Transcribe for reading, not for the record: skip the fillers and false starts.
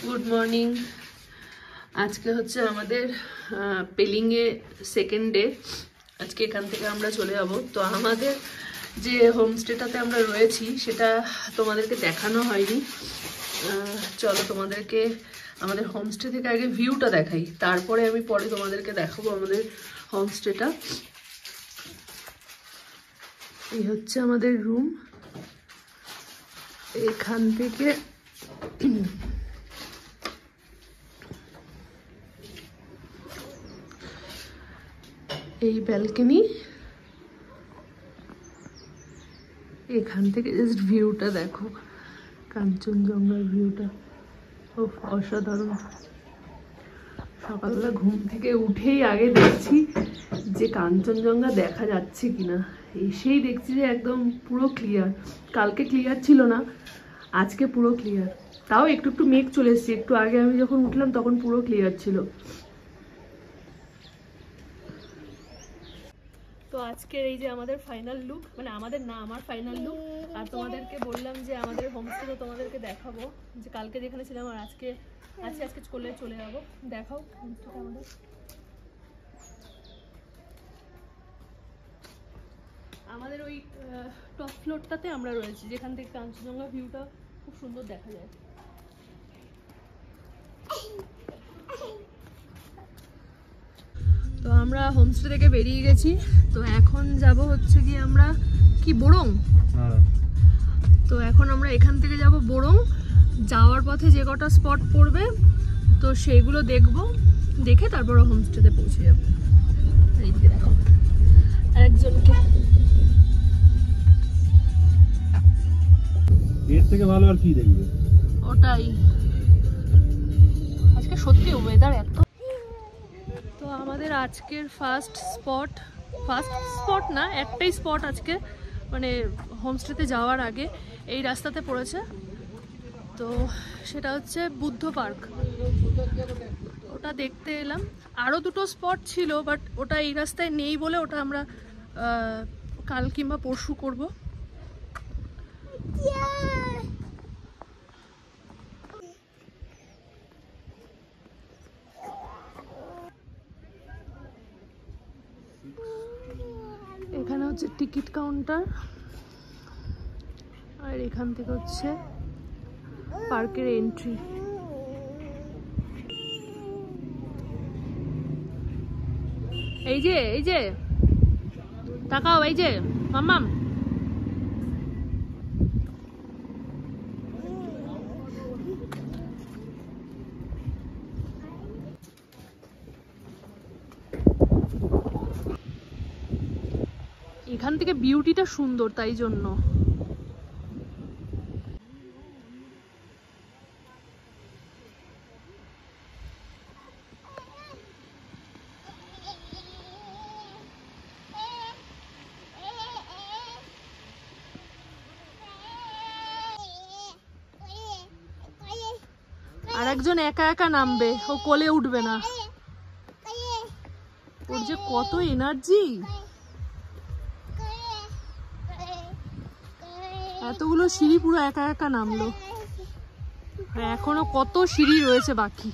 Good morning. আজকে হচ্ছে আমাদের পেলিংয়ে সেকেন্ড ডে। আজকে এখান থেকে আমরা চলে যাব। তো আমাদের যে হোমস্টেটাতে আমরা রয়েছি সেটা তোমাদেরকে দেখানো হয়নি। চলো তোমাদেরকে আমাদের হোমস্টে থেকে আগে ভিউটা দেখাই, তারপরে আমি পরে তোমাদেরকে দেখাবো আমাদের হোমস্টেটা। এই হচ্ছে আমাদের রুম। এখান থেকে এই ব্যালকনি, এখান থেকে জাস্ট ভিউটা দেখো, কাঞ্চনজঙ্ঘার ভিউটা অসাধারণ। সকালবেলা ঘুম থেকে উঠেই আগে দেখছি যে কাঞ্চনজঙ্ঘা দেখা যাচ্ছে কিনা। এসেই দেখছি যে একদম পুরো ক্লিয়ার। কালকে ক্লিয়ার ছিল না, আজকে পুরো ক্লিয়ার। তাও একটু একটু মেঘ চলে এসছে, একটু আগে আমি যখন উঠলাম তখন পুরো ক্লিয়ার ছিল। তো আজকের এই যে আমাদের ফাইনাল লুক, মানে আমাদের না, আমার ফাইনাল লুক। আর তোমাদেরকে বললাম যে আমাদের হোমস্টে তোমাদেরকে দেখাবো, যে কালকে যেখানে ছিলাম আর আজকে চলে যাবো। দেখাও হোমস্টেটা আমাদের। আমাদের ওই টপ ফ্লোরটাতে আমরা রয়েছি, যেখান থেকে কাঞ্চনজঙ্ঘা ভিউটা খুব সুন্দর দেখা যায়। তো আমরা হোমস্টে থেকে বেরিয়ে গেছি। তো এখন যাব হচ্ছে কি আমরা কি বোরং। তো এখন আমরা এখান থেকে যাব বোরং। যাওয়ার পথে যে কটা স্পট পড়বে তো সেইগুলো দেখবো, দেখে তারপরে হোমস্টেতে পৌঁছে যাবো। এইদিকে দেখো একজনকে। এর থেকে ভালো আর কি দেখবে? ওটাই, আজকে সত্যি ওয়েদার এত। তো আমাদের আজকের ফার্স্ট স্পট না, একটাই স্পট আজকে, মানে হোমস্টেতে যাওয়ার আগে এই রাস্তাতে পড়েছে। তো সেটা হচ্ছে বুদ্ধ পার্ক। ওটা দেখতে এলাম। আরও দুটো স্পট ছিল, বাট ওটা এই রাস্তায় নেই বলে ওটা আমরা কাল কিংবা পরশু করব। এখানে হচ্ছে টিকিট কাউন্টার, আর এখান থেকে হচ্ছে পার্কের এন্ট্রি। এই যে তাকাও, এই যে মাম্মাম। এখান থেকে বিউটিটা সুন্দর, তাই জন্য। আর একজন একা একা নামবে, ও কোলে উঠবে না। ওর যে কত এনার্জি! এতগুলো সিঁড়ি পুরো একা একা নামলো। এখনো কত সিঁড়ি রয়েছে বাকি।